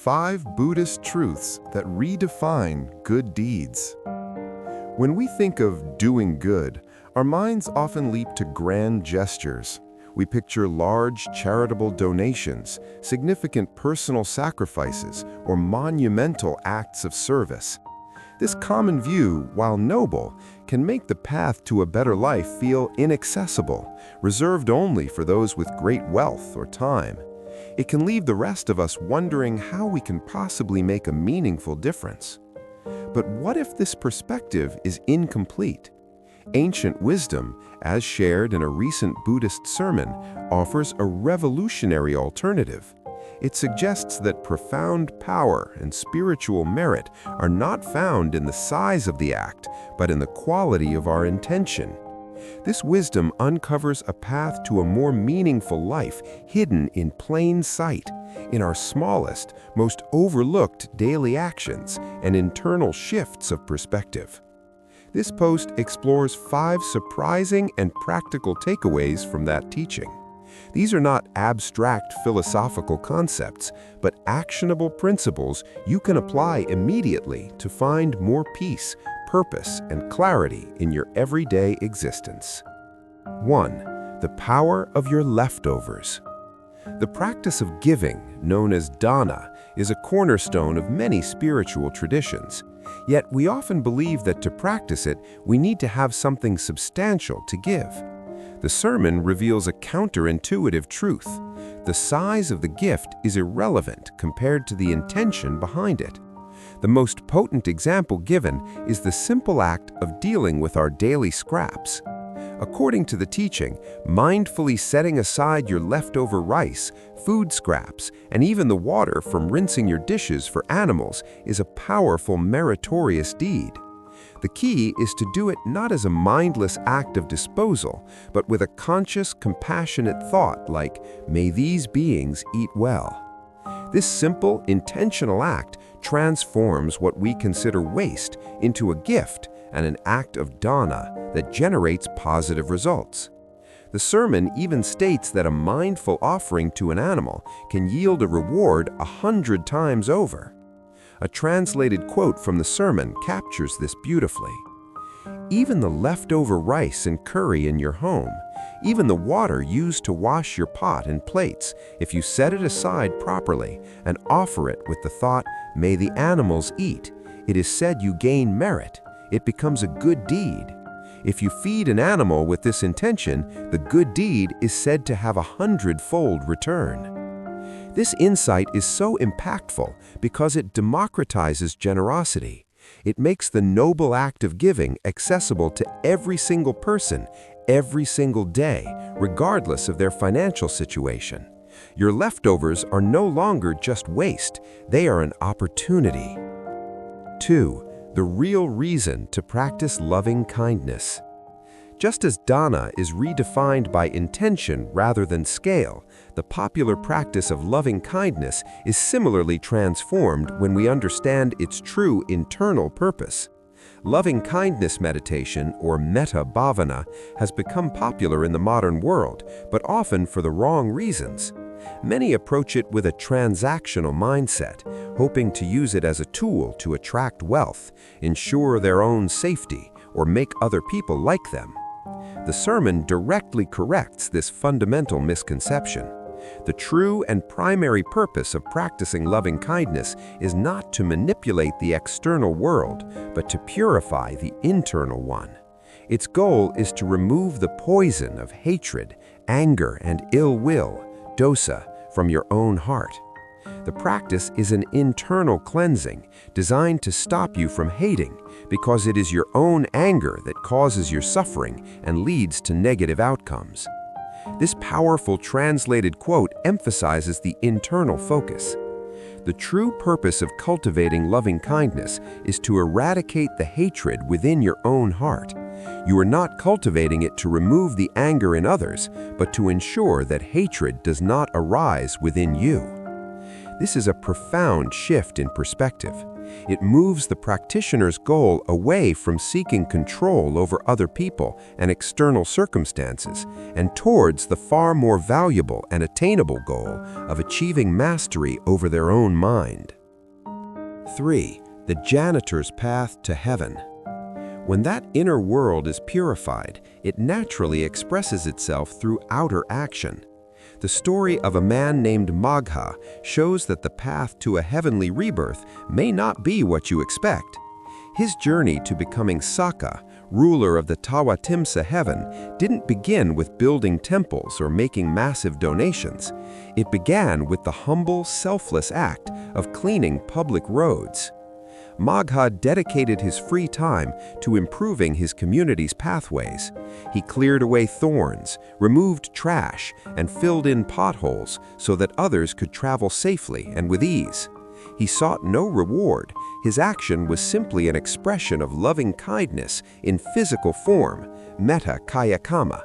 5 Buddhist truths that redefine good deeds. When we think of doing good, our minds often leap to grand gestures. We picture large charitable donations, significant personal sacrifices, or monumental acts of service. This common view, while noble, can make the path to a better life feel inaccessible, reserved only for those with great wealth or time. It can leave the rest of us wondering how we can possibly make a meaningful difference. But what if this perspective is incomplete? Ancient wisdom, as shared in a recent Buddhist sermon, offers a revolutionary alternative. It suggests that profound power and spiritual merit are not found in the size of the act, but in the quality of our intention. This wisdom uncovers a path to a more meaningful life hidden in plain sight, in our smallest, most overlooked daily actions and internal shifts of perspective. This post explores 5 surprising and practical takeaways from that teaching. These are not abstract philosophical concepts, but actionable principles you can apply immediately to find more peace, purpose, and clarity in your everyday existence. 1. The power of your leftovers. The practice of giving, known as dana, is a cornerstone of many spiritual traditions. Yet we often believe that to practice it, we need to have something substantial to give. The sermon reveals a counterintuitive truth. The size of the gift is irrelevant compared to the intention behind it. The most potent example given is the simple act of dealing with our daily scraps. According to the teaching, mindfully setting aside your leftover rice, food scraps, and even the water from rinsing your dishes for animals is a powerful, meritorious deed. The key is to do it not as a mindless act of disposal, but with a conscious, compassionate thought like, "May these beings eat well." This simple, intentional act transforms what we consider waste into a gift and an act of dana that generates positive results. The sermon even states that a mindful offering to an animal can yield a reward 100 times over. A translated quote from the sermon captures this beautifully. Even the leftover rice and curry in your home, even the water used to wash your pot and plates, if you set it aside properly and offer it with the thought, "May the animals eat," it is said you gain merit. It becomes a good deed. If you feed an animal with this intention, the good deed is said to have 100-fold return. This insight is so impactful because it democratizes generosity. It makes the noble act of giving accessible to every single person, every single day, regardless of their financial situation. Your leftovers are no longer just waste, they are an opportunity. 2. The real reason to practice loving kindness. Just as dana is redefined by intention rather than scale, the popular practice of loving kindness is similarly transformed when we understand its true internal purpose. Loving kindness meditation, or metta bhavana, has become popular in the modern world, but often for the wrong reasons. Many approach it with a transactional mindset, hoping to use it as a tool to attract wealth, ensure their own safety, or make other people like them. The sermon directly corrects this fundamental misconception. The true and primary purpose of practicing loving kindness is not to manipulate the external world, but to purify the internal one. Its goal is to remove the poison of hatred, anger, and ill will, dosa, from your own heart. The practice is an internal cleansing designed to stop you from hating, because it is your own anger that causes your suffering and leads to negative outcomes. This powerful translated quote emphasizes the internal focus. The true purpose of cultivating loving kindness is to eradicate the hatred within your own heart. You are not cultivating it to remove the anger in others, but to ensure that hatred does not arise within you. This is a profound shift in perspective. It moves the practitioner's goal away from seeking control over other people and external circumstances and towards the far more valuable and attainable goal of achieving mastery over their own mind. 3. The janitor's path to heaven. When that inner world is purified, it naturally expresses itself through outer action. The story of a man named Magha shows that the path to a heavenly rebirth may not be what you expect. His journey to becoming Saka, ruler of the Tawatimsa heaven, didn't begin with building temples or making massive donations. It began with the humble, selfless act of cleaning public roads. Magha dedicated his free time to improving his community's pathways. He cleared away thorns, removed trash, and filled in potholes so that others could travel safely and with ease. He sought no reward. His action was simply an expression of loving kindness in physical form, metta kaya kama.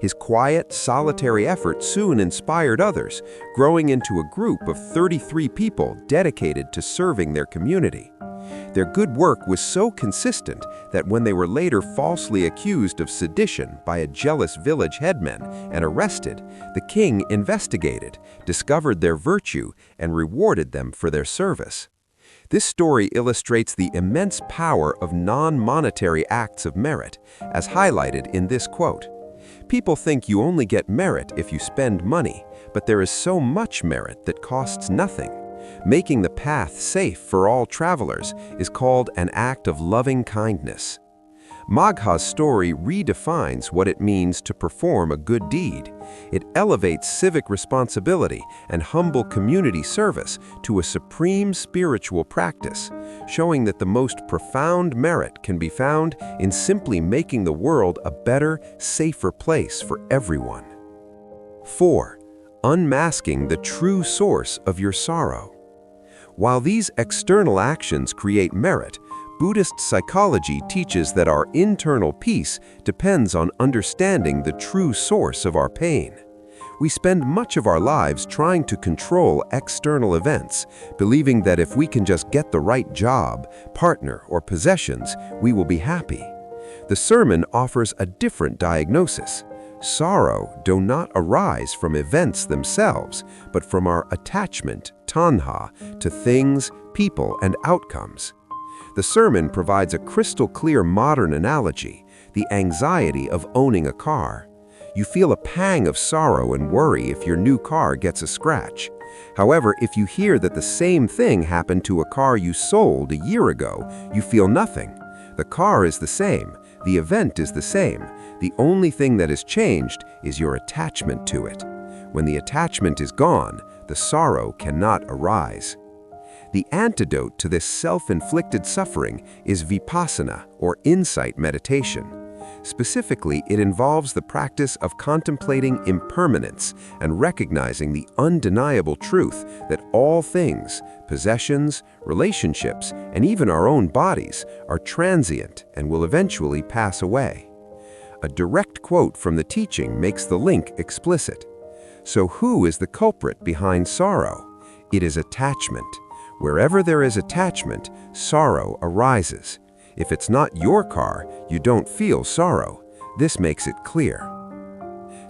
His quiet, solitary effort soon inspired others, growing into a group of 33 people dedicated to serving their community. Their good work was so consistent that when they were later falsely accused of sedition by a jealous village headman and arrested, the king investigated, discovered their virtue, and rewarded them for their service. This story illustrates the immense power of non-monetary acts of merit, as highlighted in this quote. People think you only get merit if you spend money, but there is so much merit that costs nothing. Making the path safe for all travelers is called an act of loving kindness. Magha's story redefines what it means to perform a good deed. It elevates civic responsibility and humble community service to a supreme spiritual practice, showing that the most profound merit can be found in simply making the world a better, safer place for everyone. 4. Unmasking the true source of your sorrow. While these external actions create merit, Buddhist psychology teaches that our internal peace depends on understanding the true source of our pain. We spend much of our lives trying to control external events, believing that if we can just get the right job, partner, or possessions, we will be happy. The sermon offers a different diagnosis. Sorrow does not arise from events themselves, but from our attachment, tanha, to things, people, and outcomes. The sermon provides a crystal-clear modern analogy, the anxiety of owning a car. You feel a pang of sorrow and worry if your new car gets a scratch. However, if you hear that the same thing happened to a car you sold a year ago, you feel nothing. The car is the same, the event is the same. The only thing that has changed is your attachment to it. When the attachment is gone, the sorrow cannot arise. The antidote to this self-inflicted suffering is vipassana, or insight meditation. Specifically, it involves the practice of contemplating impermanence and recognizing the undeniable truth that all things, possessions, relationships, and even our own bodies, are transient and will eventually pass away. A direct quote from the teaching makes the link explicit. So who is the culprit behind sorrow? It is attachment. Wherever there is attachment, sorrow arises. If it's not your car, you don't feel sorrow. This makes it clear.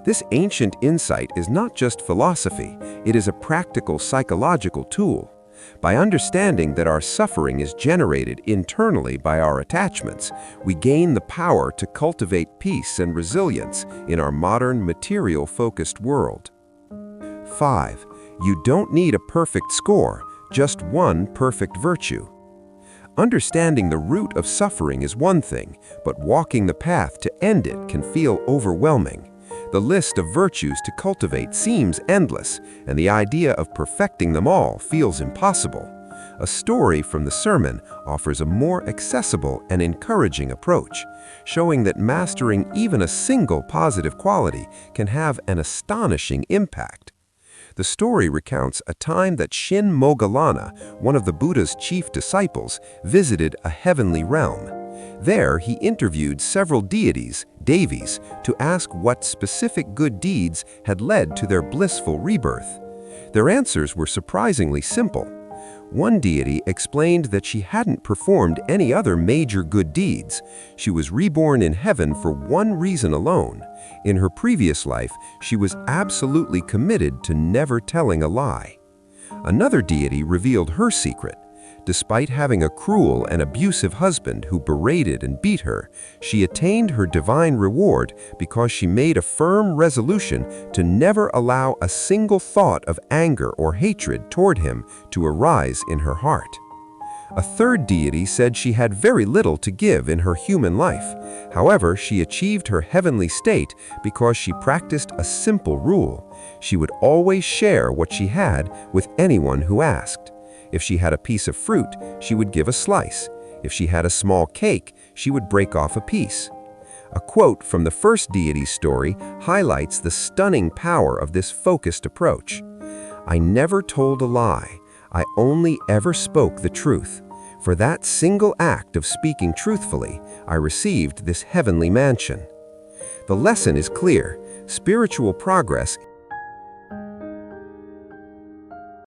This ancient insight is not just philosophy, it is a practical psychological tool. By understanding that our suffering is generated internally by our attachments, we gain the power to cultivate peace and resilience in our modern material-focused world. 5. You don't need a perfect score, just one perfect virtue. Understanding the root of suffering is one thing, but walking the path to end it can feel overwhelming. The list of virtues to cultivate seems endless, and the idea of perfecting them all feels impossible. A story from the sermon offers a more accessible and encouraging approach, showing that mastering even a single positive quality can have an astonishing impact. The story recounts a time that Shin Moggallana, one of the Buddha's chief disciples, visited a heavenly realm. There, he interviewed several deities, devis, to ask what specific good deeds had led to their blissful rebirth. Their answers were surprisingly simple. One deity explained that she hadn't performed any other major good deeds. She was reborn in heaven for one reason alone. In her previous life, she was absolutely committed to never telling a lie. Another deity revealed her secret. Despite having a cruel and abusive husband who berated and beat her, she attained her divine reward because she made a firm resolution to never allow a single thought of anger or hatred toward him to arise in her heart. A third deity said she had very little to give in her human life. However, she achieved her heavenly state because she practiced a simple rule. She would always share what she had with anyone who asked. If she had a piece of fruit, she would give a slice. If she had a small cake, she would break off a piece. A quote from the first deity's story highlights the stunning power of this focused approach. "I never told a lie. I only ever spoke the truth. For that single act of speaking truthfully, I received this heavenly mansion." The lesson is clear. Spiritual progress